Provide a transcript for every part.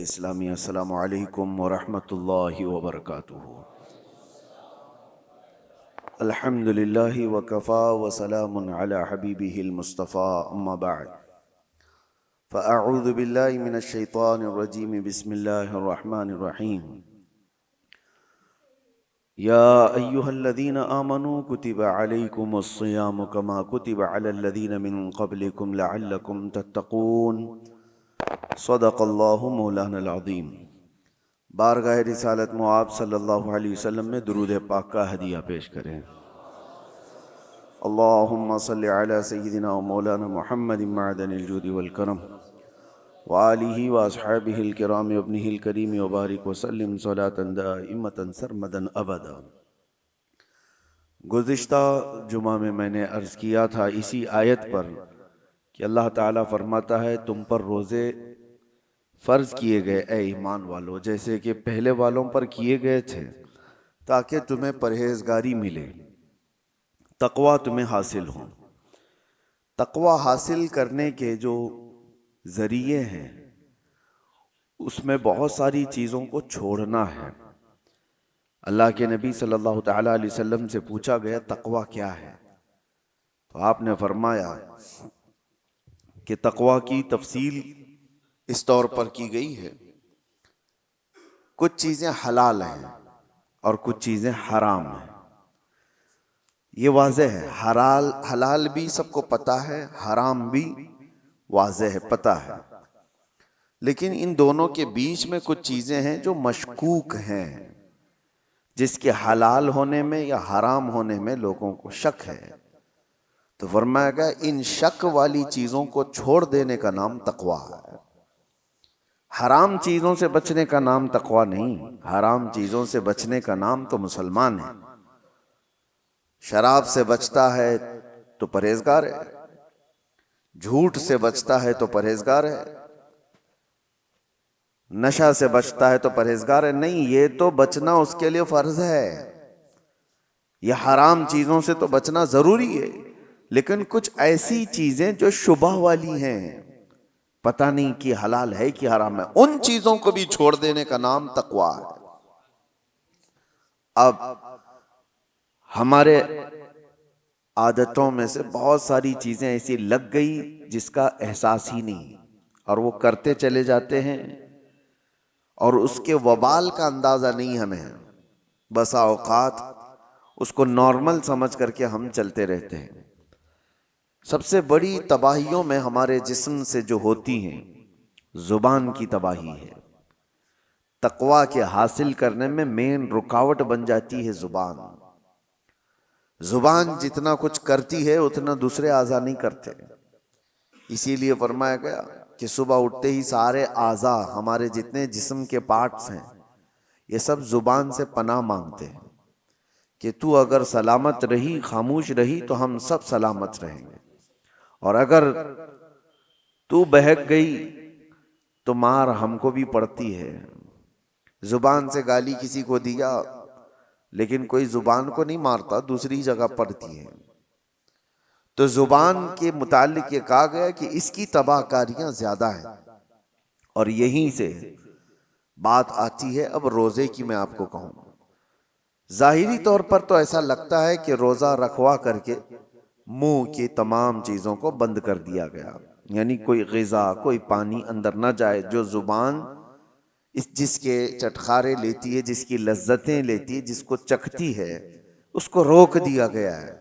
اسلامی السلام علیکم ورحمۃ اللہ وبرکاتہ۔ الحمد للہ وکفا وسلام علی حبیبہ المصطفیٰ، اما بعد فاعوذ باللہ من الشیطان الرجیم، بسم اللہ الرحمن الرحیم۔ یا ایہا الذین آمنوا کتب علیکم الصیام کما کتب علی الذین من قبلکم لعلکم تتقون۔ صدق اللہ مولانا العظیم۔ بارگاہ رسالت مآب صلی اللہ علیہ وسلم میں درود پاک کا ہدیہ پیش کریں۔ اللہم صلی علی سیدنا و مولانا محمد معدن الجود والکرم وآلہ واصحابہ الکرام وابنہ الکریم وبارک وسلم صلاة دائمة سرمدا ابدا۔ گزشتہ جمعہ میں نے عرض کیا تھا اسی آیت پر کہ اللہ تعالیٰ فرماتا ہے تم پر روزے فرض کیے گئے اے ایمان والو، جیسے کہ پہلے والوں پر کیے گئے تھے، تاکہ تمہیں پرہیزگاری ملے، تقوی تمہیں حاصل ہو۔ تقوی حاصل کرنے کے جو ذریعے ہیں اس میں بہت ساری چیزوں کو چھوڑنا ہے۔ اللہ کے نبی صلی اللہ تعالیٰ علیہ وسلم سے پوچھا گیا تقوی کیا ہے، تو آپ نے فرمایا کہ تقوی کی تفصیل اس طور پر کی گئی ہے، کچھ چیزیں حلال ہیں اور کچھ چیزیں حرام ہیں۔ یہ واضح ہے، حلال بھی سب کو پتہ ہے، حرام بھی واضح ہے، پتہ ہے، لیکن ان دونوں کے بیچ میں کچھ چیزیں ہیں جو مشکوک ہیں، جس کے حلال ہونے میں یا حرام ہونے میں لوگوں کو شک ہے۔ تو فرمایا گیا ان شک والی چیزوں کو چھوڑ دینے کا نام تقوی ہے۔ حرام چیزوں سے بچنے کا نام تقوی نہیں، حرام چیزوں سے بچنے کا نام تو مسلمان ہے۔ شراب سے بچتا ہے تو پرہیزگار ہے، جھوٹ سے بچتا ہے تو پرہیزگار ہے، نشہ سے بچتا ہے تو پرہیزگار ہے۔ نہیں، یہ تو بچنا اس کے لیے فرض ہے۔ یہ حرام چیزوں سے تو بچنا ضروری ہے، لیکن کچھ ایسی چیزیں جو شبہ والی ہیں، پتہ نہیں کہ حلال ہے کہ حرام ہے، ان چیزوں کو بھی چھوڑ دینے کا نام تقوی ہے۔ اب ہمارے عادتوں میں سے بہت ساری چیزیں ایسی لگ گئی جس کا احساس ہی نہیں، اور وہ کرتے چلے جاتے ہیں اور اس کے وبال کا اندازہ نہیں ہمیں۔ بسا اوقات اس کو نارمل سمجھ کر کے ہم چلتے رہتے ہیں۔ سب سے بڑی تباہیوں میں ہمارے جسم سے جو ہوتی ہیں، زبان کی تباہی ہے۔ تقوی کے حاصل کرنے میں مین رکاوٹ بن جاتی ہے زبان۔ زبان جتنا کچھ کرتی ہے اتنا دوسرے اعضاء نہیں کرتے۔ اسی لیے فرمایا گیا کہ صبح اٹھتے ہی سارے اعضاء، ہمارے جتنے جسم کے پارٹس ہیں، یہ سب زبان سے پناہ مانگتے ہیں کہ تو اگر سلامت رہی، خاموش رہی تو ہم سب سلامت رہیں گے، اور اگر تو بہک گئی تو مار ہم کو بھی پڑتی ہے۔ زبان سے گالی کسی کو دیا لیکن کوئی زبان کو نہیں مارتا، دوسری جگہ پڑتی ہے۔ تو زبان کے متعلق یہ کہا گیا کہ اس کی تباہ کاریاں زیادہ ہیں، اور یہیں سے بات آتی ہے اب روزے کی۔ میں آپ کو کہوں، ظاہری طور پر تو ایسا لگتا ہے کہ روزہ رکھوا کر کے منہ کی تمام چیزوں کو بند کر دیا گیا، یعنی کوئی غذا، کوئی پانی اندر نہ جائے۔ جو زبان جس کے چٹخارے لیتی ہے، جس کی لذتیں لیتی ہے، جس کو چکھتی ہے، اس کو روک دیا گیا ہے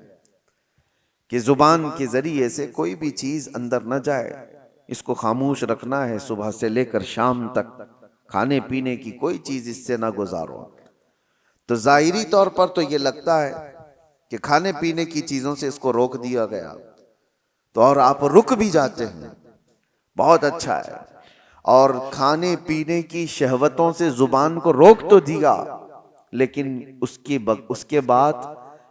کہ زبان کے ذریعے سے کوئی بھی چیز اندر نہ جائے، اس کو خاموش رکھنا ہے۔ صبح سے لے کر شام تک کھانے پینے کی کوئی چیز اس سے نہ گزارو۔ تو ظاہری طور پر تو یہ لگتا ہے کہ کھانے پینے کی چیزوں سے اس کو روک دیا گیا، تو اور آپ رک بھی جاتے ہیں، بہت اچھا ہے۔ اور کھانے پینے کی شہوتوں سے زبان کو روک تو دیا، لیکن اس کے بعد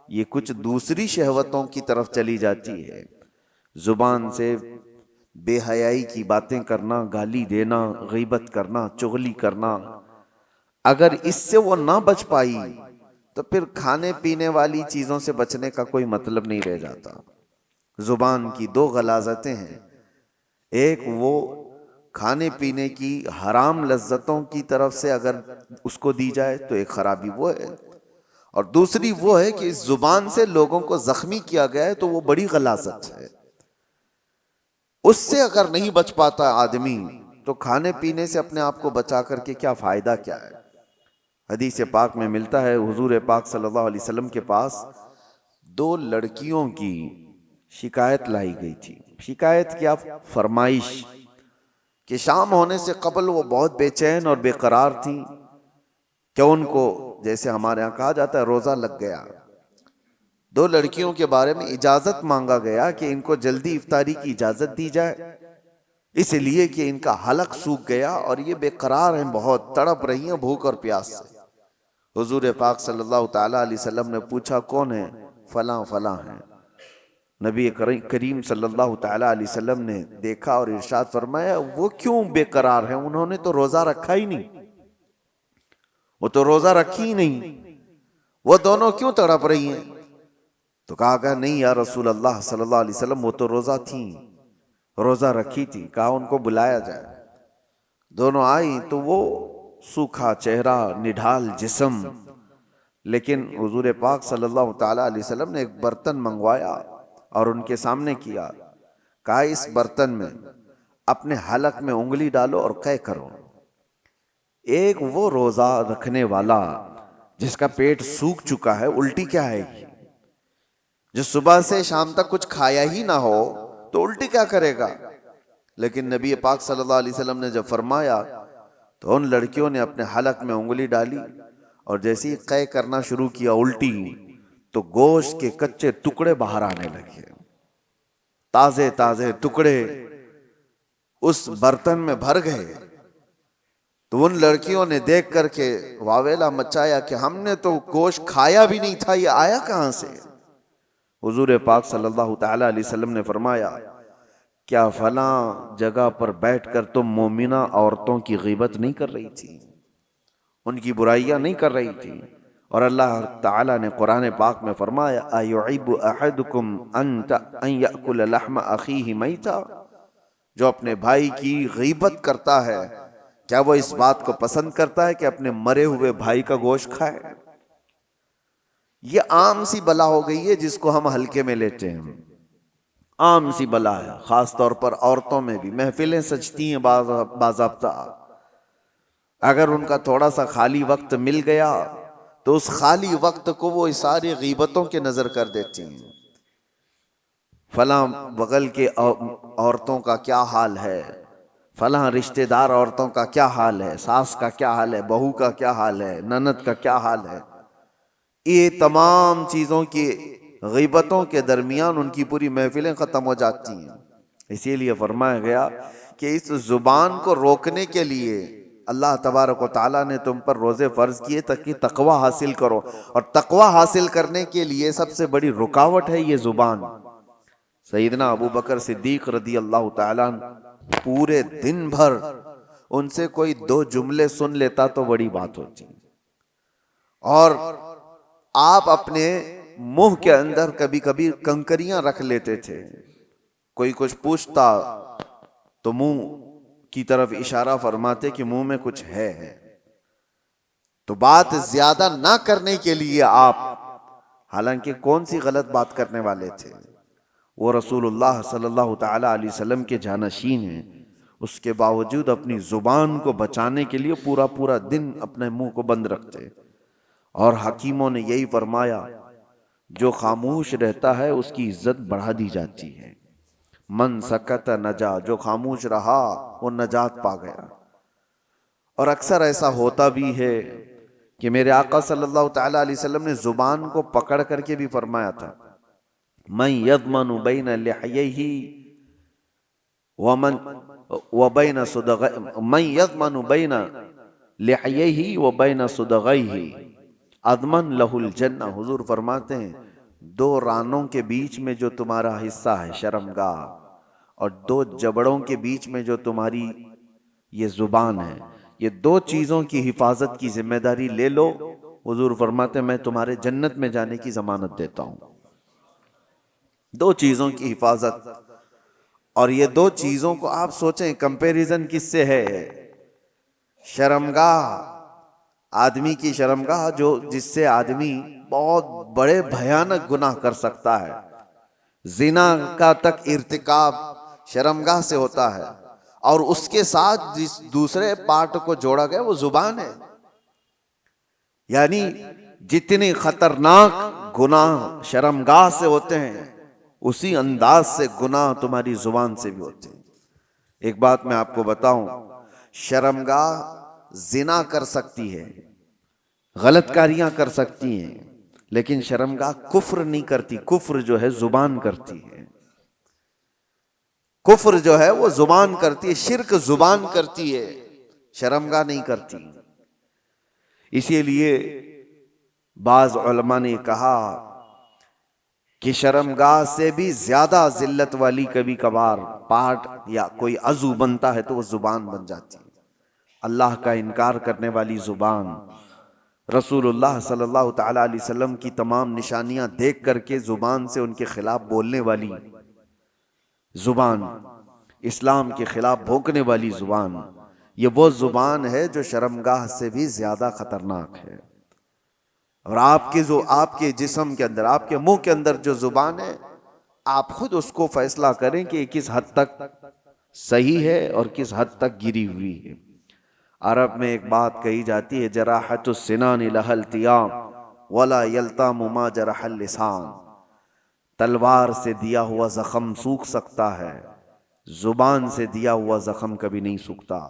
یہ کچھ دوسری شہوتوں کی طرف چلی جاتی ہے۔ زبان سے بے حیائی کی باتیں کرنا، گالی دینا، غیبت کرنا، چغلی کرنا، اگر اس سے وہ نہ بچ پائی تو پھر کھانے پینے والی چیزوں سے بچنے کا کوئی مطلب نہیں رہ جاتا۔ زبان کی دو غلاظتیں ہیں، ایک وہ کھانے پینے کی حرام لذتوں کی طرف سے اگر اس کو دی جائے تو ایک خرابی وہ ہے، اور دوسری وہ ہے کہ اس زبان سے لوگوں کو زخمی کیا گیا ہے تو وہ بڑی غلاظت ہے۔ اس سے اگر نہیں بچ پاتا آدمی تو کھانے پینے سے اپنے آپ کو بچا کر کے کیا فائدہ کیا ہے؟ حدیث پاک میں ملتا ہے حضور پاک صلی اللہ علیہ وسلم کے پاس دو لڑکیوں کی شکایت لائی گئی تھی۔ شکایت کیا؟ فرمائش کہ شام ہونے سے قبل وہ بہت بے چین اور بے قرار تھیں کہ ان کو جیسے ہمارے یہاں کہا جاتا ہے روزہ لگ گیا۔ دو لڑکیوں کے بارے میں اجازت مانگا گیا کہ ان کو جلدی افطاری کی اجازت دی جائے، اس لیے کہ ان کا حلق سوکھ گیا اور یہ بے قرار ہیں، بہت تڑپ رہی ہیں بھوک اور پیاس سے۔ حضور پاک صلی اللہ تعالی علیہ وسلم نے پوچھا کون ہے؟ فلاں فلاں ہیں۔ نبی کریم صلی اللہ تعالی علیہ وسلم نے دیکھا اور ارشاد فرمایا وہ کیوں بے قرار ہیں؟ انہوں نے تو روزہ رکھا ہی نہیں، وہ تو روزہ رکھی ہی نہیں، وہ دونوں کیوں تڑپ رہی ہیں؟ تو کہا کہ نہیں یا رسول اللہ صلی اللہ علیہ وسلم وہ تو روزہ تھیں، روزہ رکھی تھی۔ کہا ان کو بلایا جائے۔ دونوں آئی تو وہ سوکھا چہرہ، نڈھال جسم، لیکن حضور پاک صلی اللہ تعالی علیہ وسلم نے ایک برتن منگوایا اور ان کے سامنے کیا، کہا اس برتن میں اپنے حلق میں انگلی ڈالو اور قے کرو۔ ایک وہ روزہ رکھنے والا جس کا پیٹ سوکھ چکا ہے، الٹی کیا ہے، جو صبح سے شام تک کچھ کھایا ہی نہ ہو تو الٹی کیا کرے گا؟ لیکن نبی پاک صلی اللہ علیہ وسلم نے جب فرمایا تو ان لڑکیوں نے اپنے حلق میں انگلی ڈالی اور جیسے ہی قے کرنا شروع کیا الٹی، تو گوشت کے کچے ٹکڑے باہر آنے لگے، تازے تازے ٹکڑے اس برتن میں بھر گئے۔ تو ان لڑکیوں نے دیکھ کر کے واویلا مچایا کہ ہم نے تو گوشت کھایا بھی نہیں تھا، یہ آیا کہاں سے؟ حضور پاک صلی اللہ تعالی علیہ وسلم نے فرمایا کیا فلاں جگہ پر بیٹھ کر تم مومنہ عورتوں کی غیبت نہیں کر رہی تھی، ان کی برائیاں نہیں کر رہی تھی؟ اور اللہ تعالیٰ نے قرآن پاک میں فرمایا اَيُعِبُ أَحَدُكُمْ أَن يَأْكُلَ لَحْمَ أَخِيهِ مَيْتًا، جو اپنے بھائی کی غیبت کرتا ہے کیا وہ اس بات کو پسند کرتا ہے کہ اپنے مرے ہوئے بھائی کا گوشت کھائے؟ یہ عام سی بلا ہو گئی ہے جس کو ہم ہلکے میں لیتے ہیں، عام سی بلا ہے، خاص طور پر عورتوں میں بھی۔ محفلیں سجتی ہیں باضابطہ، اگر ان کا تھوڑا سا خالی وقت مل گیا تو اس خالی وقت کو وہ ساری غیبتوں کے نظر کر دیتی ہیں۔ فلاں بغل کے عورتوں کا کیا حال ہے، فلاں رشتہ دار عورتوں کا کیا حال ہے، ساس کا کیا حال ہے، بہو کا کیا حال ہے، نند کا کیا حال ہے۔ یہ تمام چیزوں کی غیبتوں کے درمیان ان کی پوری محفلیں ختم ہو جاتی ہیں۔ اسی لیے فرمایا گیا کہ اس زبان کو روکنے کے لیے اللہ تبارک و تعالیٰ نے تم پر روزے فرض کیے تاکہ تقوی حاصل کرو، اور تقوی حاصل کرنے کے لیے سب سے بڑی رکاوٹ ہے یہ زبان۔ سیدنا ابو بکر صدیق رضی اللہ تعالیٰ پورے دن بھر ان سے کوئی دو جملے سن لیتا تو بڑی بات ہوتی، اور آپ اپنے منہ کے اندر کبھی کبھی کنکریاں رکھ لیتے تھے، کوئی کچھ پوچھتا تو منہ کی طرف اشارہ فرماتے کہ منہ میں کچھ ہے۔ تو بات زیادہ نہ کرنے کے لیے آپ، حالانکہ کون سی غلط بات کرنے والے تھے، وہ رسول اللہ صلی اللہ تعالی علیہ وسلم کے جانشین ہیں، اس کے باوجود اپنی زبان کو بچانے کے لیے پورا پورا دن اپنے منہ کو بند رکھتے۔ اور حکیموں نے یہی فرمایا جو خاموش رہتا ہے اس کی عزت بڑھا دی جاتی ہے، من سکت نجا، جو خاموش رہا وہ نجات پا گیا۔ اور اکثر ایسا ہوتا بھی ہے کہ میرے آقا صلی اللہ تعالی علیہ وسلم نے زبان کو پکڑ کر کے بھی فرمایا تھا من یضمن بین لحییہ وبین صدغیہ، من یضمن بین لحییہ وبین صدغیہ اضمن لہ الجنہ۔ حضور فرماتے ہیں دو رانوں کے بیچ میں جو تمہارا حصہ ہے شرمگاہ، اور دو جبڑوں کے بیچ میں جو تمہاری یہ زبان ہے، یہ دو چیزوں کی حفاظت کی ذمہ داری لے لو، حضور فرماتے ہیں میں تمہارے جنت میں جانے کی ضمانت دیتا ہوں۔ دو چیزوں کی حفاظت، اور یہ دو چیزوں کو آپ سوچیں کمپیریزن کس سے ہے؟ شرمگاہ، آدمی کی شرمگاہ جو جس سے آدمی بہت بڑے بھیانک گناہ کر سکتا ہے، زنا کا تک ارتکاب شرمگاہ سے ہوتا ہے، اور اس کے ساتھ جس دوسرے پارٹ کو جوڑا گیا وہ زبان ہے. یعنی جتنے خطرناک گناہ شرمگاہ سے ہوتے ہیں اسی انداز سے گناہ تمہاری زبان سے بھی ہوتے ہیں. ایک بات میں آپ کو بتاؤں، شرمگاہ زنا کر سکتی ہے، غلط کاریاں کر سکتی ہیں، لیکن شرمگاہ کفر نہیں کرتی. کفر جو ہے زبان کرتی ہے، کفر جو ہے وہ زبان کرتی ہے، شرک زبان کرتی ہے، شرمگاہ نہیں کرتی. اسی لیے بعض علماء نے کہا کہ شرمگاہ سے بھی زیادہ ذلت والی کبھی کبھار پارٹ یا کوئی عضو بنتا ہے تو وہ زبان بن جاتی ہے. اللہ کا انکار کرنے والی زبان، رسول اللہ صلی اللہ تعالی علیہ وسلم کی تمام نشانیاں دیکھ کر کے زبان سے ان کے خلاف بولنے والی زبان، اسلام کے خلاف بھونکنے والی زبان، یہ وہ زبان ہے جو شرمگاہ سے بھی زیادہ خطرناک ہے. اور آپ کے جسم کے اندر، آپ کے منہ کے اندر جو زبان ہے، آپ خود اس کو فیصلہ کریں کہ کس حد تک صحیح ہے اور کس حد تک گری ہوئی ہے. عرب میں ایک بات کہی جاتی ہے، جراحت السنان لها التیام ولا یلتام ما جرح اللسان. تلوار سے دیا ہوا زخم سوکھ سکتا ہے، زبان سے دیا ہوا زخم کبھی نہیں سوکھتا.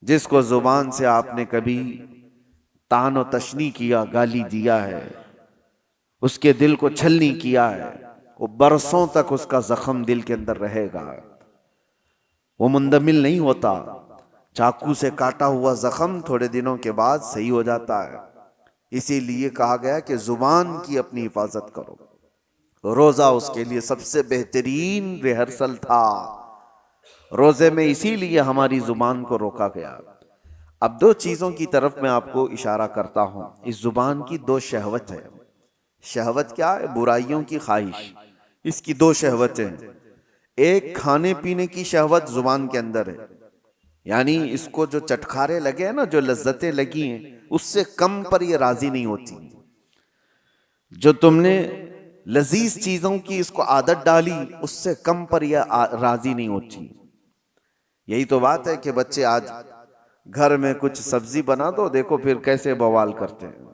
جس کو زبان سے آپ نے کبھی طعن و تشنیع کیا، گالی دیا ہے، اس کے دل کو چھلنی کیا ہے، وہ برسوں تک اس کا زخم دل کے اندر رہے گا، وہ مندمل نہیں ہوتا. چاقو سے کاٹا ہوا زخم تھوڑے دنوں کے بعد صحیح ہو جاتا ہے. اسی لیے کہا گیا کہ زبان کی اپنی حفاظت کرو. روزہ اس کے لیے سب سے بہترین ریہرسل تھا. روزے میں اسی لیے ہماری زبان کو روکا گیا. اب دو چیزوں کی طرف میں آپ کو اشارہ کرتا ہوں. اس زبان کی دو شہوت ہے. شہوت کیا ہے؟ برائیوں کی خواہش. اس کی دو شہوتیں، ایک کھانے پینے کی شہوت زبان کے اندر ہے، یعنی اس کو جو چٹکارے لگے ہیں نا، جو لذتیں لگی ہیں، اس سے کم پر یہ راضی نہیں ہوتی. جو تم نے لذیذ چیزوں کی اس کو عادت ڈالی، اس سے کم پر یہ راضی نہیں ہوتی. یہی تو بات ہے کہ بچے آج گھر میں کچھ سبزی بنا دو، دیکھو پھر کیسے بوال کرتے ہیں.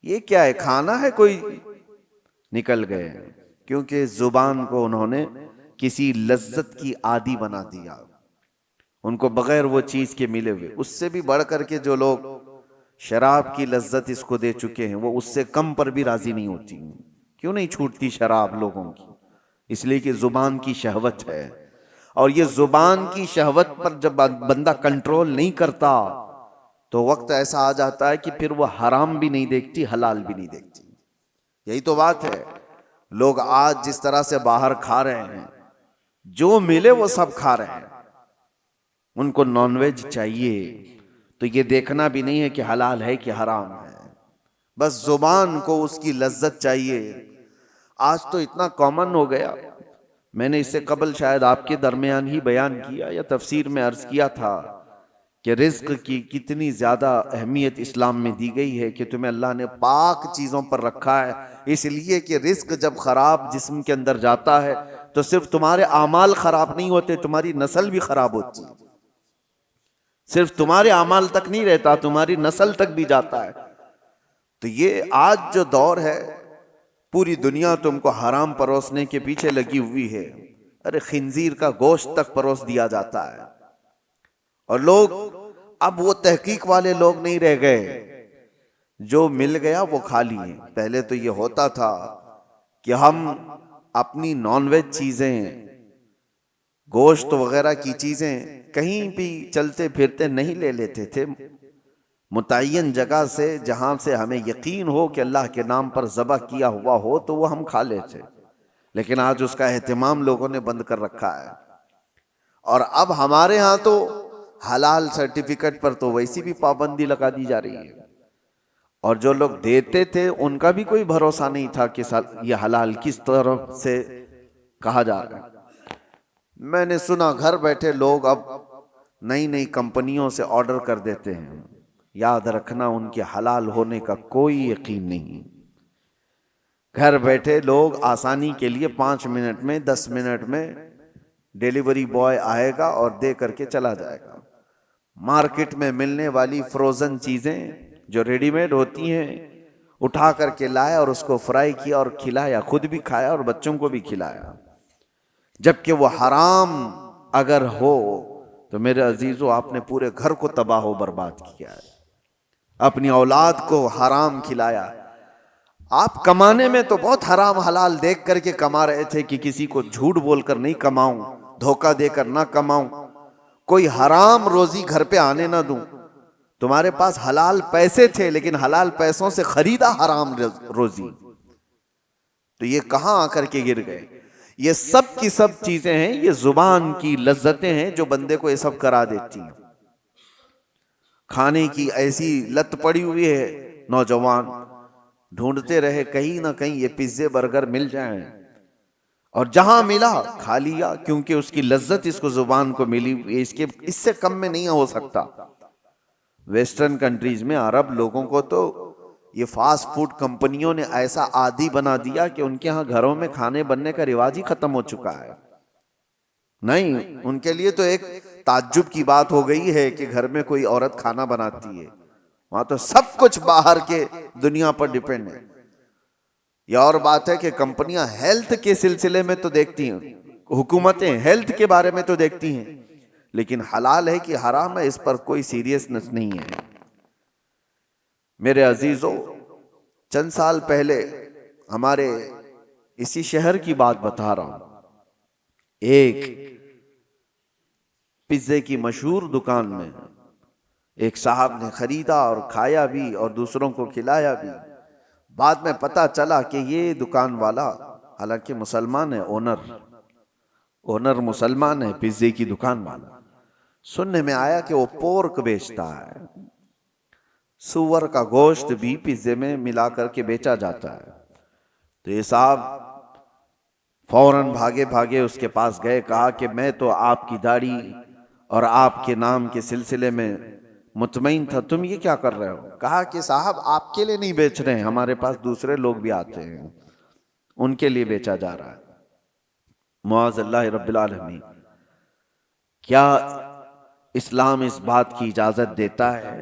یہ کیا ہے؟ کھانا ہے؟ کوئی نکل گئے. کیونکہ زبان کو انہوں نے کسی لذت کی عادی بنا دیا، ان کو بغیر وہ چیز کے ملے ہوئے. اس سے بھی بڑھ کر کے جو لوگ شراب کی لذت اس کو دے چکے ہیں، وہ اس سے کم پر بھی راضی نہیں ہوتی. کیوں نہیں چھوٹتی شراب لوگوں کی؟ اس لیے کہ زبان کی شہوت ہے. اور یہ زبان کی شہوت پر جب بندہ کنٹرول نہیں کرتا تو وقت ایسا آ جاتا ہے کہ پھر وہ حرام بھی نہیں دیکھتی، حلال بھی نہیں دیکھتی. یہی تو بات ہے. لوگ آج جس طرح سے باہر کھا رہے ہیں، جو ملے وہ سب کھا رہے ہیں. ان کو نان ویج چاہیے تو یہ دیکھنا بھی نہیں ہے کہ حلال ہے کہ حرام ہے، بس زبان کو اس کی لذت چاہیے. آج تو اتنا کامن ہو گیا. میں نے اس سے قبل شاید آپ کے درمیان ہی بیان کیا یا تفسیر میں عرض کیا تھا کہ رزق کی کتنی زیادہ اہمیت اسلام میں دی گئی ہے، کہ تمہیں اللہ نے پاک چیزوں پر رکھا ہے. اس لیے کہ رزق جب خراب جسم کے اندر جاتا ہے تو صرف تمہارے اعمال خراب نہیں ہوتے، تمہاری نسل بھی خراب ہوتی ہے. صرف تمہارے اعمال تک نہیں رہتا، تمہاری نسل تک بھی جاتا ہے. تو یہ آج جو دور ہے، پوری دنیا تم کو حرام پروسنے کے پیچھے لگی ہوئی ہے. ارے خنزیر کا گوشت تک پروس دیا جاتا ہے. اور لوگ اب وہ تحقیق والے لوگ نہیں رہ گئے، جو مل گیا وہ کھا لیے. پہلے تو یہ ہوتا تھا کہ ہم اپنی نان ویج چیزیں، گوشت وغیرہ کی چیزیں کہیں بھی چلتے پھرتے نہیں لے لیتے تھے. متعین جگہ سے جہاں سے ہمیں یقین ہو کہ اللہ کے نام پر ذبح کیا ہوا ہو تو وہ ہم کھا لیتے. لیکن آج اس کا اہتمام لوگوں نے بند کر رکھا ہے. اور اب ہمارے ہاں تو حلال سرٹیفکیٹ پر تو ویسی بھی پابندی لگا دی جا رہی ہے. اور جو لوگ دیتے تھے ان کا بھی کوئی بھروسہ نہیں تھا کہ یہ حلال کس طرف سے کہا جا رہا ہے. میں نے سنا گھر بیٹھے لوگ اب نئی نئی کمپنیوں سے آرڈر کر دیتے ہیں. یاد رکھنا ان کے حلال ہونے کا کوئی یقین نہیں. گھر بیٹھے لوگ آسانی کے لیے 5 منٹ میں 10 منٹ میں ڈیلیوری بوائے آئے گا اور دے کر کے چلا جائے گا. مارکیٹ میں ملنے والی فروزن چیزیں جو ریڈی میڈ ہوتی ہیں اٹھا کر کے لایا اور اس کو فرائی کیا اور کھلایا، خود بھی کھایا اور بچوں کو بھی کھلایا، جبکہ وہ حرام اگر ہو تو میرے عزیزو آپ نے پورے گھر کو تباہ و برباد کیا ہے. اپنی اولاد کو حرام کھلایا. آپ کمانے میں تو بہت حرام حلال دیکھ کر کے کما رہے تھے کہ کسی کو جھوٹ بول کر نہیں کماؤں، دھوکہ دے کر نہ کماؤں، کوئی حرام روزی گھر پہ آنے نہ دوں. تمہارے پاس حلال پیسے تھے لیکن حلال پیسوں سے خریدا حرام روزی. تو یہ کہاں آ کر کے گر گئے؟ یہ سب کی سب چیزیں ہیں، یہ زبان کی لذتیں ہیں جو بندے کو یہ سب کرا دیتی ہیں. کھانے کی ایسی لت پڑی ہوئی ہے، نوجوان ڈھونڈتے رہے کہیں نہ کہیں یہ پیزے برگر مل جائیں، اور جہاں ملا کھا لیا، کیونکہ اس کی لذت اس کو زبان کو ملی. اس سے کم میں نہیں ہو سکتا. ویسٹرن کنٹریز میں عرب لوگوں کو تو یہ فاسٹ فوڈ کمپنیوں نے ایسا عادی بنا دیا کہ ان کے ہاں گھروں میں کھانے بننے کا رواج ہی ختم ہو چکا ہے. نہیں، ان کے لیے تو ایک تعجب کی بات ہو گئی ہے کہ گھر میں کوئی عورت کھانا بناتی ہے. وہاں تو سب کچھ باہر کے دنیا پر ڈیپینڈ ہے. یہ اور بات ہے کہ کمپنیاں ہیلتھ کے سلسلے میں تو دیکھتی ہیں، حکومتیں ہیلتھ کے بارے میں تو دیکھتی ہیں، لیکن حلال ہے کہ حرام ہے اس پر کوئی سیریسنس نہیں ہے. میرے عزیزو، چند سال پہلے ہمارے اسی شہر کی بات بتا رہا ہوں، ایک پیزے کی مشہور دکان میں ایک صاحب نے خریدا اور کھایا بھی اور دوسروں کو کھلایا بھی. بعد میں پتا چلا کہ یہ دکان والا حالانکہ مسلمان ہے، اونر مسلمان ہے، پیزے کی دکان والا. سننے میں آیا کہ وہ پورک بیچتا ہے، سور کا گوشت بھی پیزے میں ملا کر کے بیچا جاتا ہے. تو یہ صاحب فوراً بھاگے بھاگے اس کے پاس گئے، کہا کہ میں تو آپ کی داڑھی اور آپ کے نام کے سلسلے میں مطمئن تھا، تم یہ کیا کر رہے ہو؟ کہا کہ صاحب آپ کے لیے نہیں بیچ رہے ہیں، ہمارے پاس دوسرے لوگ بھی آتے ہیں، ان کے لیے بیچا جا رہا ہے. معاذ اللہ رب العالمین. کیا اسلام اس بات کی اجازت دیتا ہے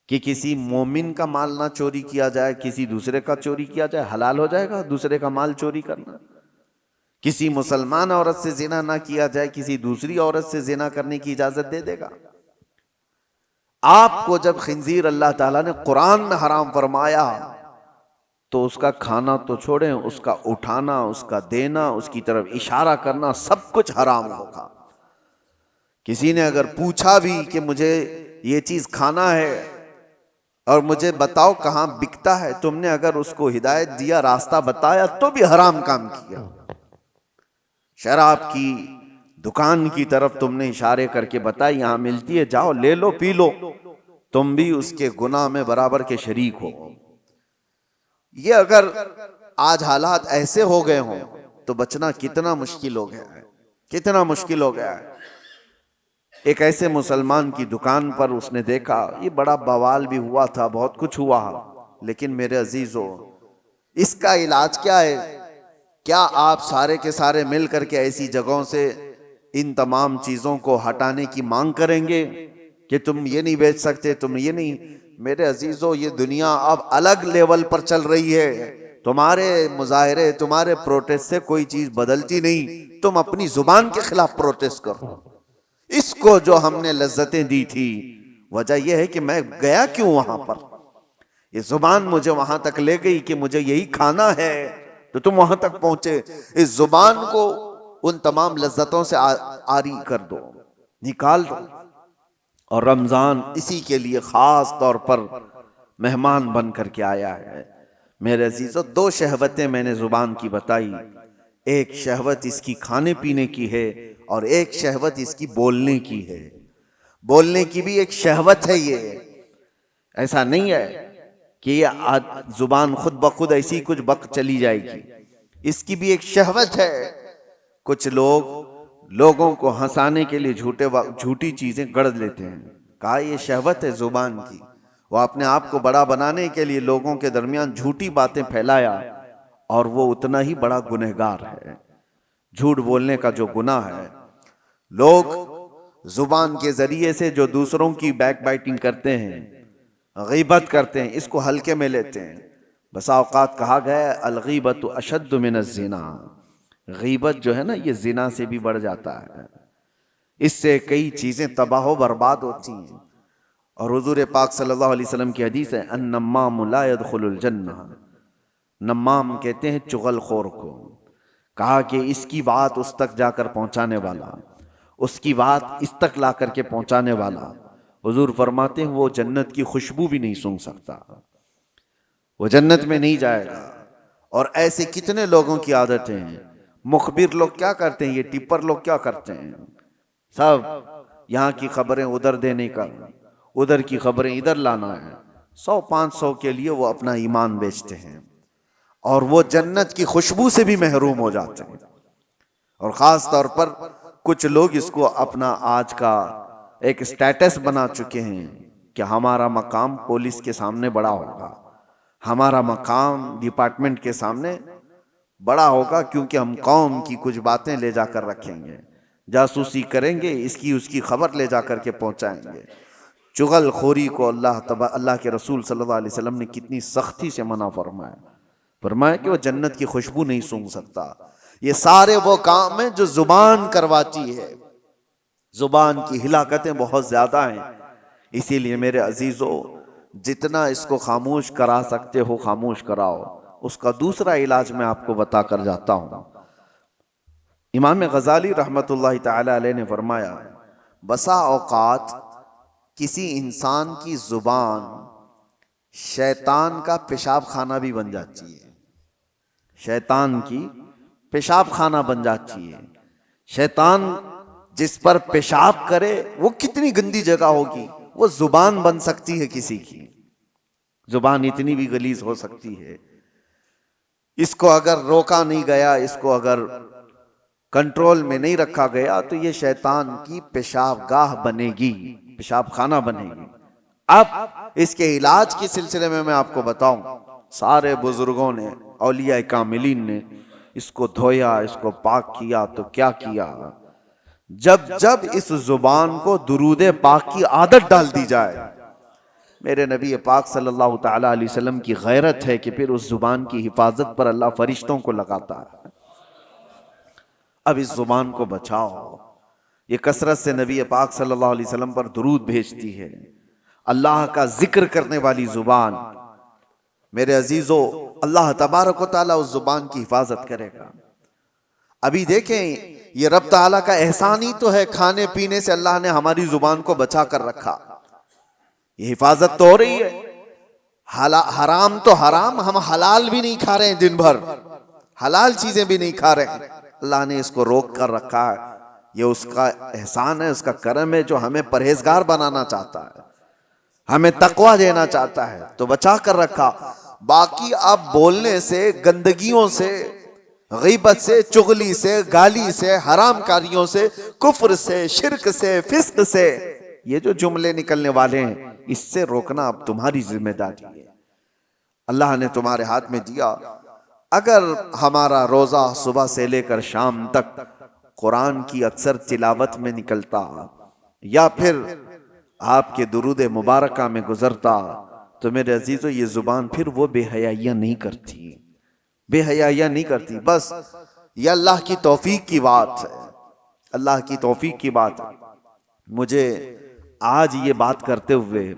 کہ کسی مومن کا مال نہ چوری کیا جائے، کسی دوسرے کا چوری کیا جائے؟ حلال ہو جائے گا دوسرے کا مال چوری کرنا. کسی مسلمان عورت سے زنا نہ کیا جائے، کسی دوسری عورت سے زنا کرنے کی اجازت دے دے گا؟ آپ کو جب خنزیر اللہ تعالیٰ نے قرآن میں حرام فرمایا تو اس کا کھانا تو چھوڑیں، اس کا اٹھانا، اس کا دینا، اس کی طرف اشارہ کرنا، سب کچھ حرام ہوگا. کسی نے اگر پوچھا بھی کہ مجھے یہ چیز کھانا ہے اور مجھے بتاؤ کہاں بکتا ہے، تم نے اگر اس کو ہدایت دیا، راستہ بتایا، تو بھی حرام کام کیا. شراب کی دکان کی طرف تم نے اشارے کر کے بتائی یہاں ملتی ہے، جاؤ لے لو پی لو، تم بھی اس کے گناہ میں برابر کے شریک ہو. یہ اگر آج حالات ایسے ہو گئے ہوں تو بچنا کتنا مشکل ہو گیا ہے، کتنا مشکل ہو گیا ہے. ایک ایسے مسلمان کی دکان پر اس نے دیکھا، یہ بڑا بوال بھی ہوا تھا، بہت کچھ ہوا، لیکن میرے عزیزو اس کا علاج کیا ہے؟ کیا آپ سارے کے سارے مل کر کے ایسی جگہوں سے ان تمام چیزوں کو ہٹانے کی مانگ کریں گے کہ تم یہ نہیں بیچ سکتے، تم یہ نہیں؟ میرے عزیزو یہ دنیا اب الگ لیول پر چل رہی ہے. تمہارے مظاہرے، تمہارے پروٹیسٹ سے کوئی چیز بدلتی نہیں. تم اپنی زبان کے خلاف پروٹیسٹ کرو. اس کو جو ہم نے لذتیں دی تھی، وجہ یہ ہے کہ میں گیا کیوں وہاں پر، یہ زبان مجھے وہاں تک لے گئی کہ مجھے یہی کھانا ہے، تو تم وہاں تک پہنچے. اس زبان کو ان تمام لذتوں سے عاری کر دو، نکال دو. اور رمضان اسی کے لیے خاص طور پر مہمان بن کر کے آیا ہے. میرے عزیزو 2 شہوتیں میں نے زبان کی بتائی، ایک شہوت اس کی کھانے پینے کی ہے اور ایک شہوت اس کی بولنے کی ہے. بولنے کی بھی ایک شہوت ہے. یہ ایسا نہیں ہے کہ یہ زبان خود بخود ایسی کچھ بک چلی جائے گی، اس کی بھی ایک شہوت ہے. کچھ لوگ لوگوں کو ہنسانے کے لیے جھوٹی چیزیں گڑھ لیتے ہیں. کہا یہ شہوت ہے زبان کی. وہ اپنے آپ کو بڑا بنانے کے لیے لوگوں کے درمیان جھوٹی باتیں پھیلایا اور وہ اتنا ہی بڑا گنہگار ہے. جھوٹ بولنے کا جو گناہ ہے، لوگ زبان کے ذریعے سے جو دوسروں کی بیک بائٹنگ کرتے ہیں، غیبت کرتے ہیں، اس کو ہلکے میں لیتے ہیں. بسا اوقات کہا گیا ہے الغیبت اشد من الزنا. غیبت جو ہے نا یہ زنا سے بھی بڑھ جاتا ہے. اس سے کئی چیزیں تباہ و برباد ہوتی ہیں. اور حضور پاک صلی اللہ علیہ وسلم کی حدیث ہے النمام لا يدخل الجنہ. نمام کہتے ہیں چغل خور کو. کہا کہ اس کی بات اس تک جا کر پہنچانے والا، اس کی بات اس تک لا کر کے پہنچانے والا، حضور فرماتے ہیں وہ جنت کی خوشبو بھی نہیں سونگھ سکتا، وہ جنت میں نہیں جائے گا. اور ایسے کتنے لوگوں کی عادتیں ہیں. مخبر لوگ کیا کرتے ہیں، یہ ٹپر لوگ کیا کرتے ہیں، سب یہاں کی خبریں ادھر دینے کا، ادھر کی خبریں ادھر لانا ہے. 100-500 کے لیے وہ اپنا ایمان بیچتے ہیں اور وہ جنت کی خوشبو سے بھی محروم ہو جاتے ہیں. اور خاص طور پر کچھ لوگ اس کو اپنا آج کا ایک سٹیٹس بنا چکے ہیں کہ ہمارا مقام پولیس کے سامنے بڑا ہوگا، ہمارا مقام ڈپارٹمنٹ کے سامنے بڑا ہوگا، کیونکہ ہم قوم کی کچھ باتیں لے جا کر رکھیں گے، جاسوسی کریں گے، اس کی خبر لے جا کر کے پہنچائیں گے. چغل خوری کو اللہ کے رسول صلی اللہ علیہ وسلم نے کتنی سختی سے منع فرمایا کہ وہ جنت کی خوشبو نہیں سونگھ سکتا. یہ سارے وہ کام ہیں جو زبان کرواتی ہے. زبان کی ہلاکتیں بہت زیادہ ہیں. اسی لیے میرے عزیزو جتنا اس کو خاموش کرا سکتے ہو خاموش کراؤ. اس کا دوسرا علاج میں آپ کو بتا کر جاتا ہوں. امام غزالی رحمت اللہ تعالی علیہ نے فرمایا بسا اوقات کسی انسان کی زبان شیطان کا پیشاب خانہ بھی بن جاتی ہے. شیطان کی پیشاب خانہ بن جاتی ہے. شیطان جس پر پیشاب کرے وہ کتنی گندی جگہ ہوگی، وہ زبان بن سکتی ہے کسی کی. زبان اتنی بھی غلیظ ہو سکتی ہے. اس کو اگر روکا نہیں گیا، اس کو اگر کنٹرول میں نہیں رکھا گیا تو یہ شیطان کی پیشاب گاہ بنے گی، پیشاب خانہ بنے گی. اب اس کے علاج کے سلسلے میں آپ کو بتاؤں، سارے بزرگوں نے، اولیاء کاملین نے اس کو دھویا، اس کو پاک کیا. تو کیا کیا؟ جب اس زبان کو درود پاک کی عادت ڈال دی جائے، میرے نبی پاک صلی اللہ تعالی علیہ وسلم کی غیرت ہے کہ پھر اس زبان کی حفاظت پر اللہ فرشتوں کو لگاتا ہے. اب اس زبان کو بچاؤ. یہ کثرت سے نبی پاک صلی اللہ علیہ وسلم پر درود بھیجتی ہے. اللہ کا ذکر کرنے والی زبان، میرے عزیزو اللہ تبارک و تعالیٰ اس زبان کی حفاظت کرے گا. ابھی دیکھیں یہ رب تعالیٰ کا احسان ہی تو ہے، کھانے پینے سے اللہ نے ہماری زبان کو بچا کر رکھا. یہ حفاظت تو ہو رہی ہے. حرام تو حرام، ہم حلال بھی نہیں کھا رہے ہیں، دن بھر حلال چیزیں بھی نہیں کھا رہے ہیں. اللہ نے اس کو روک کر رکھا ہے. یہ اس کا احسان ہے، اس کا کرم ہے جو ہمیں پرہیزگار بنانا چاہتا ہے، ہمیں تقوی دینا چاہتا ہے، تو بچا کر رکھا. باقی اب بولنے سے، گندگیوں سے، غیبت سے، چغلی سے، گالی سے، حرام کاریوں سے، کفر سے، شرک سے، فسق سے، یہ جو جملے نکلنے والے ہیں اس سے روکنا اب تمہاری ذمہ داری ہے. اللہ نے تمہارے ہاتھ میں دیا. اگر ہمارا روزہ صبح سے لے کر شام تک قرآن کی اکثر تلاوت میں نکلتا یا پھر آپ کے درود مبارکہ میں گزرتا تو میرے عزیزو یہ زبان پھر وہ بے حیائیاں نہیں کرتی، بے حیائیاں نہیں کرتی. بس یہ اللہ کی توفیق کی بات ہے، اللہ کی توفیق کی بات ہے. مجھے آج یہ بات کرتے ہوئے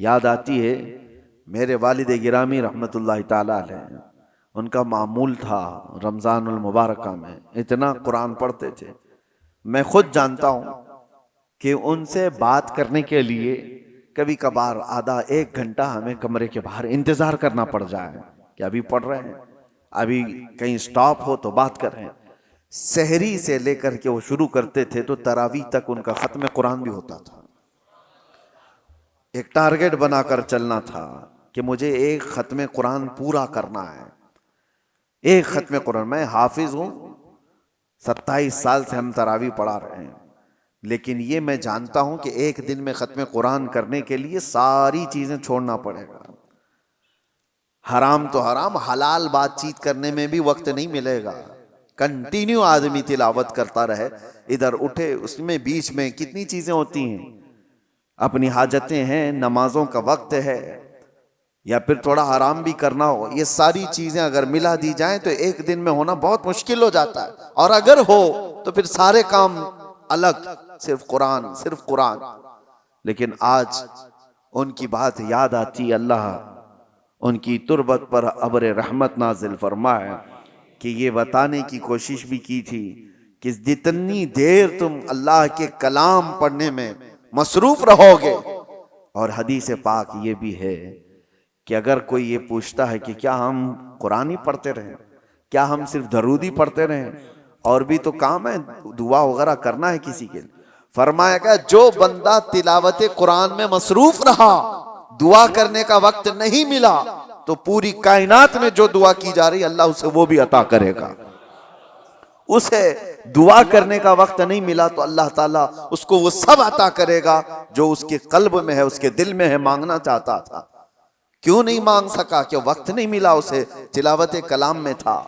یاد آتی ہے میرے والد گرامی رحمت اللہ تعالی علیہ، ان کا معمول تھا رمضان المبارکہ میں اتنا قرآن پڑھتے تھے. میں خود جانتا ہوں کہ ان سے بات کرنے کے لیے کبھی کبھار آدھا ایک گھنٹہ ہمیں کمرے کے باہر انتظار کرنا پڑ جائے کہ ابھی پڑھ رہے ہیں، ابھی کہیں سٹاپ ہو تو بات کر رہے ہیں. سحری سے لے کر کے وہ شروع کرتے تھے تو تراویح تک ان کا ختم قرآن بھی ہوتا تھا. ایک ٹارگٹ بنا کر چلنا تھا کہ مجھے ایک ختم قرآن پورا کرنا ہے. ایک ختم قرآن، میں حافظ ہوں، 27 سال سے ہم تراویح پڑھا رہے ہیں، لیکن یہ میں جانتا ہوں کہ ایک دن میں ختم قرآن کرنے کے لیے ساری چیزیں چھوڑنا پڑے گا۔ حرام تو حرام، حلال بات چیت کرنے میں بھی وقت نہیں ملے گا۔ کنٹینیو آدمی تلاوت کرتا رہے، ادھر اٹھے، اس میں بیچ میں کتنی چیزیں ہوتی ہیں، اپنی حاجتیں ہیں، نمازوں کا وقت ہے، یا پھر تھوڑا آرام بھی کرنا ہو، یہ ساری چیزیں اگر ملا دی جائیں تو ایک دن میں ہونا بہت مشکل ہو جاتا ہے، اور اگر ہو تو پھر سارے کام الگ، صرف قرآن، صرف قرآن۔ لیکن آج ان کی بات یاد آتی، اللہ ان کی تربت پر ابر رحمت نازل فرمائے کہ یہ بتانے کی کوشش بھی کی تھی کہ جتنی دیر تم اللہ کے کلام پڑھنے میں مصروف رہو گے، اور حدیث پاک یہ بھی ہے کہ اگر کوئی یہ پوچھتا ہے کہ کیا ہم قرآن ہی پڑھتے رہیں، کیا ہم صرف درود ہی پڑھتے رہیں، اور بھی تو کام ہے، دعا وغیرہ کرنا ہے کسی کے لیے، فرمایا گیا جو بندہ تلاوت قرآن میں مصروف رہا، دعا کرنے کا وقت نہیں ملا، تو پوری کائنات میں جو دعا کی جا رہی اللہ اسے وہ بھی عطا کرے گا۔ اسے دعا کرنے کا وقت نہیں ملا تو اللہ تعالیٰ اس کو وہ سب عطا کرے گا جو اس کے قلب میں ہے، اس کے دل میں ہے، مانگنا چاہتا تھا۔ کیوں نہیں مانگ سکا؟ کہ وقت نہیں ملا اسے، تلاوت کلام میں تھا۔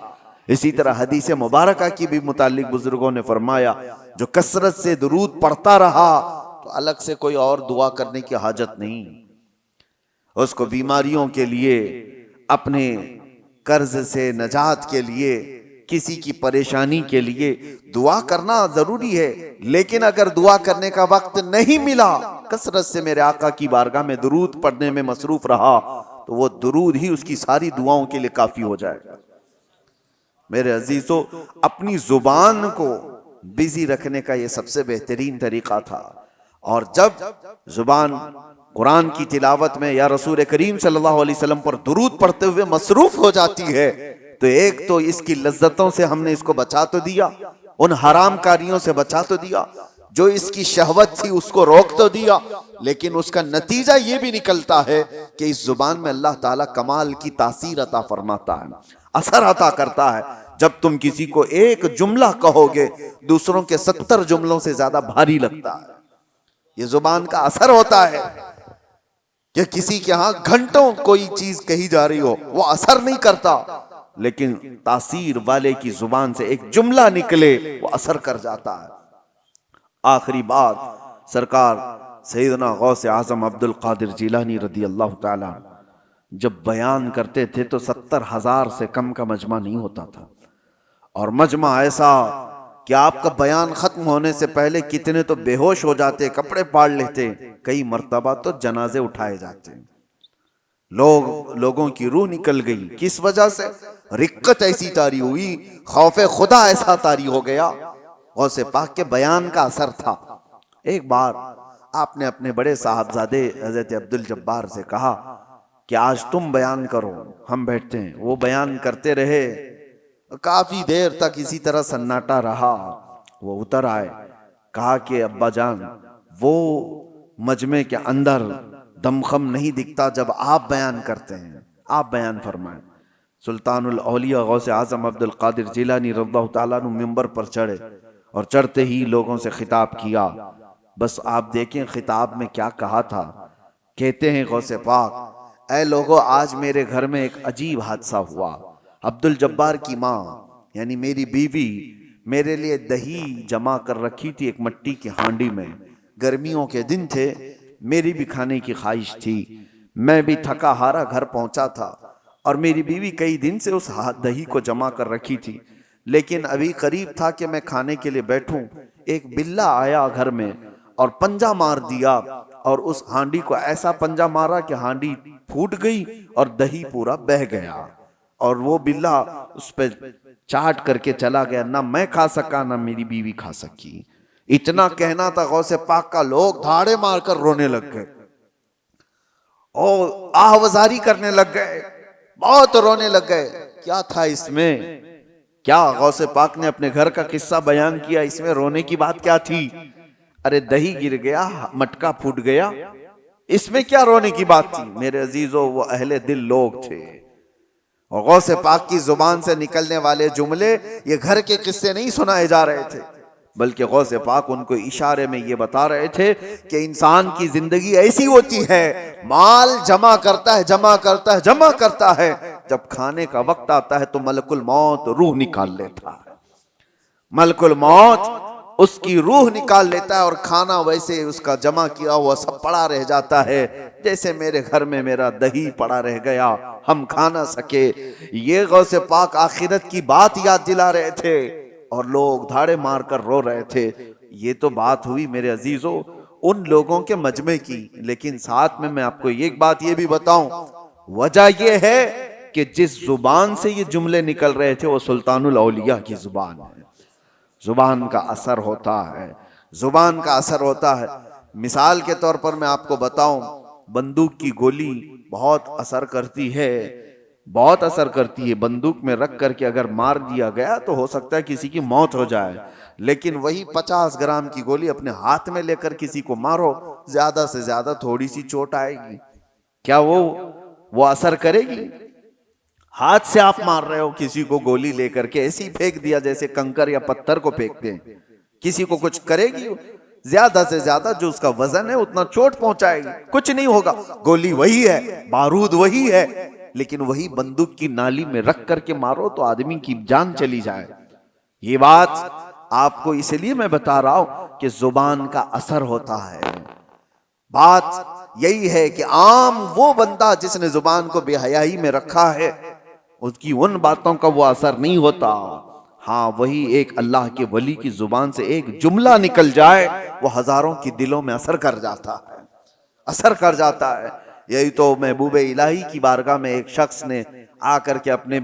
اسی طرح حدیث مبارکہ کی بھی متعلق بزرگوں نے فرمایا جو کثرت سے درود پڑھتا رہا تو الگ سے کوئی اور دعا کرنے کی حاجت نہیں، اس کو بیماریوں کے لیے، اپنے قرض سے نجات کے لیے، کسی کی پریشانی کے لیے دعا کرنا ضروری ہے، لیکن اگر دعا کرنے کا وقت نہیں ملا، کثرت سے میرے آقا کی بارگاہ میں درود پڑھنے میں مصروف رہا تو وہ درود ہی اس کی ساری دعاؤں کے لیے کافی ہو جائے گا۔ میرے عزیزو، اپنی زبان کو بزی رکھنے کا یہ سب سے بہترین طریقہ تھا، اور جب زبان قرآن کی تلاوت میں یا رسول کریم صلی اللہ علیہ وسلم پر درود پڑھتے ہوئے مصروف ہو جاتی ہے تو ایک تو اس کی لذتوں سے ہم نے اس کو بچا تو دیا، ان حرام کاریوں سے بچا تو دیا، جو اس کی شہوت تھی اس کو روک تو دیا، لیکن اس کا نتیجہ یہ بھی نکلتا ہے کہ اس زبان میں اللہ تعالیٰ کمال کی تاثیر عطا فرماتا ہے، اثر عطا کرتا ہے۔ جب تم کسی کو ایک جملہ کہو گے دوسروں کے 70 جملوں سے زیادہ بھاری لگتا ہے، یہ زبان کا اثر ہوتا ہے کہ کسی کے ہاں گھنٹوں کوئی چیز کہی جا رہی ہو وہ اثر نہیں کرتا، لیکن تاثیر والے کی زبان سے ایک جملہ نکلے وہ اثر کر جاتا ہے۔ آخری بات، سرکار سیدنا غوث اعظم عبد القادر جیلانی رضی اللہ تعالی جب بیان کرتے تھے تو 70,000 سے کم کا مجمع نہیں ہوتا تھا، اور مجمع ایسا کہ آپ کا بیان ختم ہونے سے پہلے کتنے تو بے ہوش ہو جاتے، کپڑے پاڑ لیتے، کئی مرتبہ تو جنازے اٹھائے جاتے، لوگوں کی روح نکل گئی۔ کس وجہ سے؟ رقت ایسی طاری ہوئی، خوف خدا ایسا طاری ہو گیا، غوث پاک کے بیان کا اثر تھا۔ ایک بار آپ نے اپنے بڑے صاحبزادے حضرت عبدالجبار سے کہا کہ آج تم بیان کرو، ہم بیٹھتے ہیں۔ وہ بیان کرتے رہے، کافی دیر تک اسی طرح سناٹا رہا۔ وہ اتر آئے، کہا کہ ابا جان وہ مجمع کے اندر دمخم نہیں دکھتا جب آپ بیان کرتے ہیں، آپ بیان فرمائیں۔ سلطان الاولیاء غوث اعظم عبد القادر جیلانی رضی اللہ تعالیٰ عنہ منبر پر چڑھے اور چڑھتے ہی لوگوں سے خطاب کیا۔ بس آپ دیکھیں خطاب میں کیا کہا تھا۔ کہتے ہیں غوث پاک، اے لوگو آج میرے گھر میں ایک عجیب حادثہ ہوا۔ عبدالجبار کی ماں یعنی میری بیوی میرے لیے دہی جمع کر رکھی تھی ایک مٹی کی ہانڈی میں، گرمیوں کے دن تھے، میری بھی کھانے کی خواہش تھی، میں بھی تھکا ہارا گھر پہنچا تھا، اور میری بیوی کئی دن سے اس دہی کو جمع کر رکھی تھی، لیکن ابھی قریب تھا کہ میں کھانے کے لیے بیٹھوں، ایک بلہ آیا گھر میں اور پنجہ مار دیا، اور اس ہانڈی کو ایسا پنجہ مارا کہ ہانڈی پھوٹ گئی اور دہی پورا بہہ گیا، اور وہ بلہ اس پہ چاٹ کر کے چلا گیا، نہ میں کھا سکا نہ میری بیوی کھا سکی۔ اتنا کہنا تھا غوث پاک کا، لوگ دھاڑے مار کر رونے لگ گئے اور آہوازاری کرنے لگ گئے، بہت رونے لگ گئے۔ کیا تھا اس میں؟ کیا غوث پاک نے اپنے گھر کا قصہ بیان کیا، اس میں رونے کی بات کیا تھی؟ ارے دہی گر گیا، مٹکا پھوٹ گیا، اس میں کیا رونے کی بات تھی؟ میرے عزیزو وہ اہل دل لوگ تھے، اور غوث پاک کی زبان سے نکلنے والے جملے یہ گھر کے قصے نہیں سنائے جا رہے تھے، بلکہ غوث پاک ان کو اشارے میں یہ بتا رہے تھے کہ انسان کی زندگی ایسی ہوتی ہے، مال جمع کرتا ہے جمع کرتا ہے جمع کرتا ہے، جب کھانے کا وقت آتا ہے تو ملک الموت روح نکال لیتا ہے، ملک الموت اس کی روح نکال لیتا ہے، اور کھانا ویسے اس کا جمع کیا ہوا سب پڑا رہ جاتا ہے، جیسے میرے گھر میں میرا دہی پڑا رہ گیا، ہم کھا نہ سکے۔ یہ غوث پاک آخرت کی بات یاد دلا رہے تھے اور لوگ دھاڑے مار کر رو رہے تھے۔ یہ تو بات ہوئی میرے عزیزو ان لوگوں کے مجمع کی، لیکن ساتھ میں آپ کو ایک بات یہ بھی بتاؤں، وجہ یہ ہے کہ جس زبان سے یہ جملے نکل رہے تھے وہ سلطان الاولیاء کی زبان ہے۔ زبان کا اثر ہوتا ہے، زبان کا اثر ہوتا ہے۔ مثال کے طور پر میں آپ کو بتاؤں، بندوق کی گولی بہت اثر کرتی ہے، بہت اثر کرتی ہے۔ بندوق میں رکھ کر کے اگر مار دیا گیا تو ہو سکتا ہے کسی کی موت ہو جائے، لیکن وہی 50 گرام کی گولی اپنے ہاتھ میں لے کر کسی کو مارو، زیادہ سے زیادہ تھوڑی سی چوٹ آئے گی، کیا وہ اثر کرے گی؟ ہاتھ سے آپ مار رہے ہو کسی کو گولی لے کر کے، ایسی پھینک دیا جیسے کنکر یا پتھر کو پھینکتے ہیں، کسی کو کچھ کرے گی؟ زیادہ سے زیادہ جو اس کا وزن ہے اتنا چوٹ پہنچائے گی، کچھ نہیں ہوگا۔ گولی وہی ہے، بارود وہی ہے، لیکن وہی بندوق کی نالی میں رکھ کر کے مارو تو آدمی کی جان چلی جائے۔ یہ بات آپ کو اس لیے میں بتا رہا ہوں کہ زبان کا اثر ہوتا ہے۔ بات یہی ہے کہ عام وہ بندہ جس نے زبان کو بے حیائی میں رکھا ہے، اس کی ان باتوں کا وہ اثر نہیں ہوتا۔ ہاں، وہی ایک اللہ کے ولی کی زبان سے ایک جملہ نکل جائے، وہ ہزاروں کی دلوں میں اثر کر جاتا ہے، اثر کر جاتا ہے۔ یہی تو محبوب الہی کی بارگاہ میں ایک شخص نے آ کر کے اپنے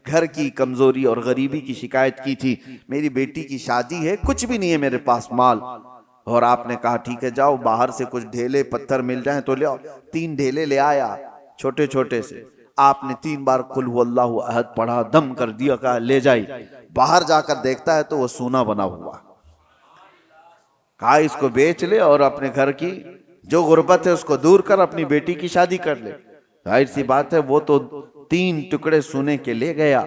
گھر کی کمزوری اور غریبی کی شکایت کی تھی، میری بیٹی کی شادی ہے، کچھ بھی نہیں ہے میرے پاس مال، اور آپ نے کہا ٹھیک ہے جاؤ باہر سے کچھ ڈھیلے پتھر مل جائیں تو لے آؤ۔ 3 ڈھیلے لے آیا چھوٹے چھوٹے سے، آپ نے 3 بار قل هو اللہ احد پڑھا، دم کر دیا، کہا لے جائی۔ باہر جا کر دیکھتا ہے تو وہ سونا بنا ہوا، کہا اس کو بیچ لے اور اپنے گھر کی جو غربت ہے اس کو دور کر، اپنی بیٹی کی شادی کر لے۔ ظاہر سی بات ہے وہ تو 3 ٹکڑے سونے کے لے گیا،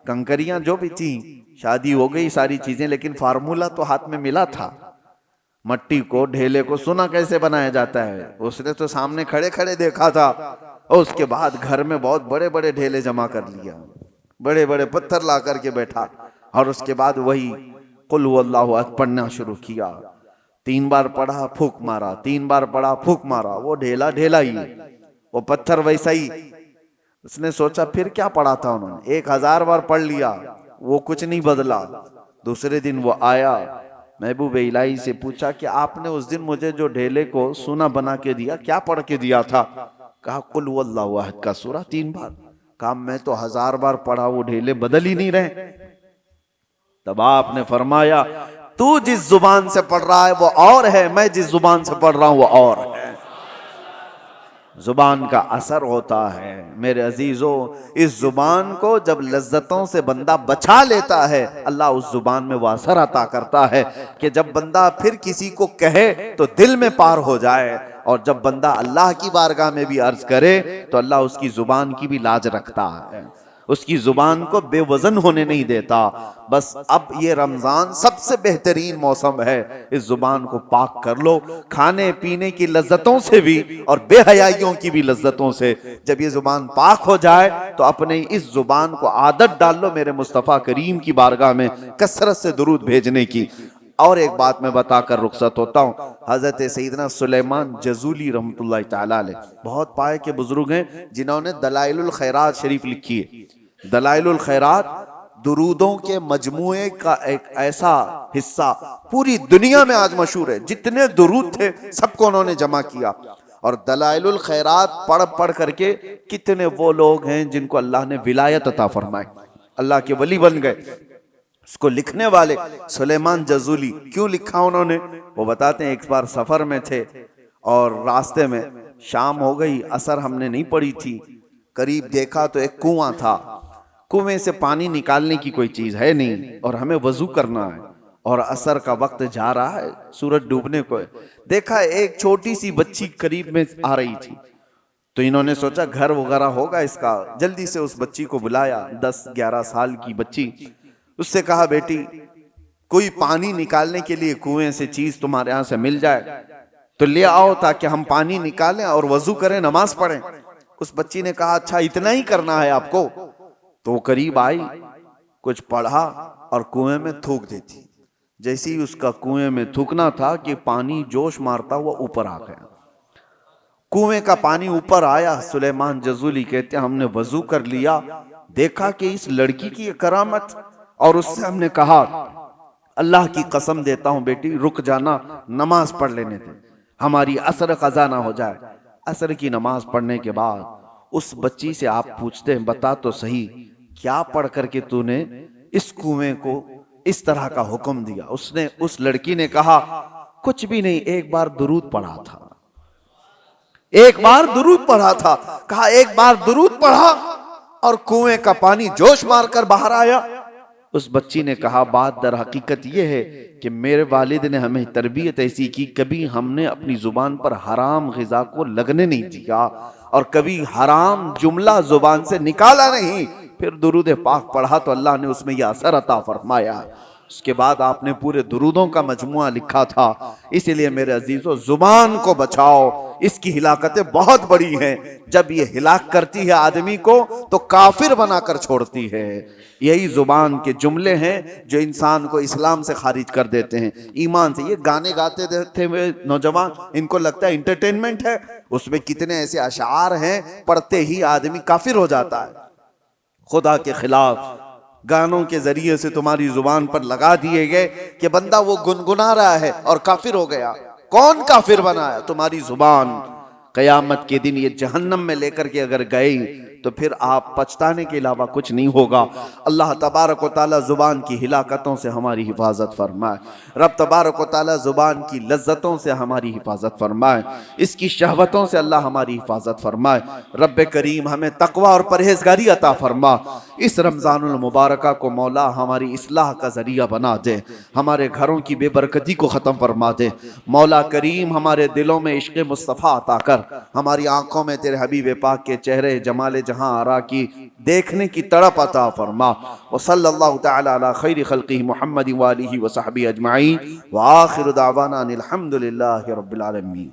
کنکریاں جو بھی تھیں، شادی ہو گئی ساری چیزیں، لیکن فارمولا تو ہاتھ میں ملا تھا، مٹی کو ڈھیلے کو سونا کیسے بنایا جاتا ہے اس نے تو سامنے کھڑے کھڑے دیکھا تھا، اور اس کے بعد گھر میں بہت بڑے بڑے ڈھیلے جمع کر لیا، بڑے بڑے پتھر لا کر کے بیٹھا، اور اس کے بعد وہی قل هو اللہ احد پڑھنا شروع کیا۔ 3 بار پڑھا، پھونک مارا، 3 بار پڑھا، پھونک مارا، وہ ڈھیلا ڈھیلا ہی، وہ پتھر ویسا ہی۔ اس نے سوچا پھر کیا پڑھا تھا انہوں نے، 1000 بار پڑھ لیا، وہ کچھ نہیں بدلا۔ دوسرے دن وہ آیا، محبوب الہی سے پوچھا کہ آپ نے اس دن مجھے جو ڈھیلے کو سونا بنا کے دیا کیا پڑھ کے دیا تھا؟ کہا قل هو اللہ احد کا سورہ 3 بار۔ کہا میں تو 1000 بار پڑھا، وہ ڈھیلے بدل ہی نہیں رہے۔ تب آپ نے فرمایا تو جس زبان سے پڑھ رہا ہے وہ اور ہے، میں جس زبان سے پڑھ رہا ہوں وہ اور ہے۔ زبان کا اثر ہوتا ہے میرے عزیزو۔ اس زبان کو جب لذتوں سے بندہ بچا لیتا ہے، اللہ اس زبان میں وہ اثر عطا کرتا ہے کہ جب بندہ پھر کسی کو کہے تو دل میں پار ہو جائے، اور جب بندہ اللہ کی بارگاہ میں بھی عرض کرے تو اللہ اس کی زبان کی بھی لاج رکھتا ہے، اس کی زبان کو بے وزن ہونے نہیں دیتا۔ بس اب یہ رمضان سب سے بہترین موسم ہے، اس زبان کو پاک کر لو، کھانے پینے کی لذتوں سے بھی اور بے حیائیوں کی بھی لذتوں سے۔ جب یہ زبان پاک ہو جائے تو اپنے اس زبان کو عادت ڈال لو میرے مصطفیٰ کریم کی بارگاہ میں کثرت سے درود بھیجنے کی۔ اور ایک بات میں بتا کر رخصت ہوتا ہوں، حضرت سیدنا سلیمان جزولی رحمۃ اللہ تعالیٰ علیہ بہت پائے کے بزرگ ہیں جنہوں نے دلائل الخیرات شریف لکھی ہے۔ دلائل الخیرات درودوں کے مجموعے کا ایک ایسا حصہ پوری دنیا میں آج مشہور ہے، جتنے درود تھے سب کو انہوں نے جمع کیا، اور دلائل الخیرات پڑھ پڑھ کر کے کتنے وہ لوگ ہیں جن کو اللہ نے ولایت عطا فرمائی، اللہ کے ولی بن گئے۔ اس کو لکھنے والے سلیمان جزولی، کیوں لکھا انہوں نے وہ بتاتے ہیں۔ ایک بار سفر میں تھے اور راستے میں شام ہو گئی، عصر ہم نے نہیں پڑھی تھی، قریب دیکھا تو ایک کنواں تھا، کنویں سے پانی نکالنے کی کوئی چیز ہے نہیں اور ہمیں وضو کرنا ہے، اور عصر کا وقت جا رہا ہے، سورج ڈوبنے کو ہے۔ دیکھا ایک چھوٹی سی بچی قریب میں آ رہی تھی، تو انہوں نے سوچا گھر وغیرہ ہوگا اس کا، جلدی سے اس بچی کو بلایا، 10-11 سال کی بچی، اس سے کہا بیٹی کوئی پانی نکالنے کے لیے کنویں سے چیز تمہارے یہاں سے مل جائے تو لے آؤ تاکہ ہم پانی نکالیں اور وضو کریں، نماز پڑھیں۔ اس بچی نے کہا اچھا اتنا ہی کرنا ہے آپ کو؟ تو وہ قریب آئی، کچھ پڑھا اور کنویں میں تھوک دیتی۔ جیسے ہی اس کا کنویں میں تھوکنا تھا کہ پانی جوش مارتا ہوا اوپر آ گیا۔ کنویں کا پانی اوپر آیا، سلیمان جزولی کہتے ہیں ہم نے وضو کر لیا، دیکھا کہ اس لڑکی کی کرامت، اور اس سے ہم نے کہا اللہ کی قسم دیتا ہوں بیٹی رک جانا، نماز پڑھ لینے دے، ہماری عصر قضا نہ ہو جائے۔ عصر کی نماز پڑھنے کے بعد اس بچی سے آپ پوچھتے ہیں بتا تو صحیح کیا پڑھ کر کے تو نے اس کنویں کو اس طرح کا حکم دیا؟ اس لڑکی نے کہا کچھ بھی نہیں، ایک بار درود پڑھا تھا، ایک بار درود پڑھا تھا۔ کہا ایک بار درود پڑھا اور کنویں کا پانی جوش مار کر باہر آیا۔ اس بچی نے کہا بات در حقیقت یہ ہے کہ میرے والد نے ہمیں تربیت ایسی کی، کبھی ہم نے اپنی زبان پر حرام غذا کو لگنے نہیں دیا اور کبھی حرام جملہ زبان سے نکالا نہیں۔ پھر درود پاک پڑھا تو اللہ نے اس میں یہ اثر عطا فرمایا۔ اس کے بعد آپ نے پورے درودوں کا مجموعہ لکھا تھا۔ اسی لیے میرے عزیزو زبان کو بچاؤ، اس کی ہلاکتیں بہت بڑی ہیں۔ جب یہ ہلاک کرتی ہے آدمی کو تو کافر بنا کر چھوڑتی ہے۔ یہی زبان کے جملے ہیں جو انسان کو اسلام سے خارج کر دیتے ہیں، ایمان سے۔ یہ گانے گاتے تھے نوجوان، ان کو لگتا ہے انٹرٹینمنٹ ہے، اس میں کتنے ایسے اشعار ہیں پڑھتے ہی آدمی کافر ہو جاتا ہے۔ خدا کے خلاف گانوں کے ذریعے سے تمہاری زبان پر لگا دیے گئے کہ بندہ وہ گنگنا رہا ہے اور کافر ہو گیا۔ کون کافر بنایا؟ تمہاری زبان۔ قیامت کے دن یہ جہنم میں لے کر کے اگر گئی تو پھر آپ پچھتانے کے علاوہ کچھ نہیں ہوگا۔ اللہ تبارک و تعالی زبان کی ہلاکتوں سے ہماری حفاظت فرمائے۔ رب تبارک و تعالی زبان کی لذتوں سے ہماری حفاظت فرمائے، اس کی شہوتوں سے اللہ ہماری حفاظت فرمائے۔ رب کریم ہمیں تقوی اور پرہیزگاری عطا فرما۔ اس رمضان المبارکہ کو مولا ہماری اصلاح کا ذریعہ بنا دے، ہمارے گھروں کی بے برکتی کو ختم فرما دے۔ مولا کریم ہمارے دلوں میں عشق مصطفیٰ عطا کر، ہماری آنکھوں میں تیرے حبیب پاک کے چہرے جمال جہاں آرا کی دیکھنے کی تڑپ عطا فرما۔ وصلی اللہ تعالی علی خیر خلقہ محمد وآلہ وصحبہ اجمعین، وآخر دعوانا الحمدللہ رب العالمین۔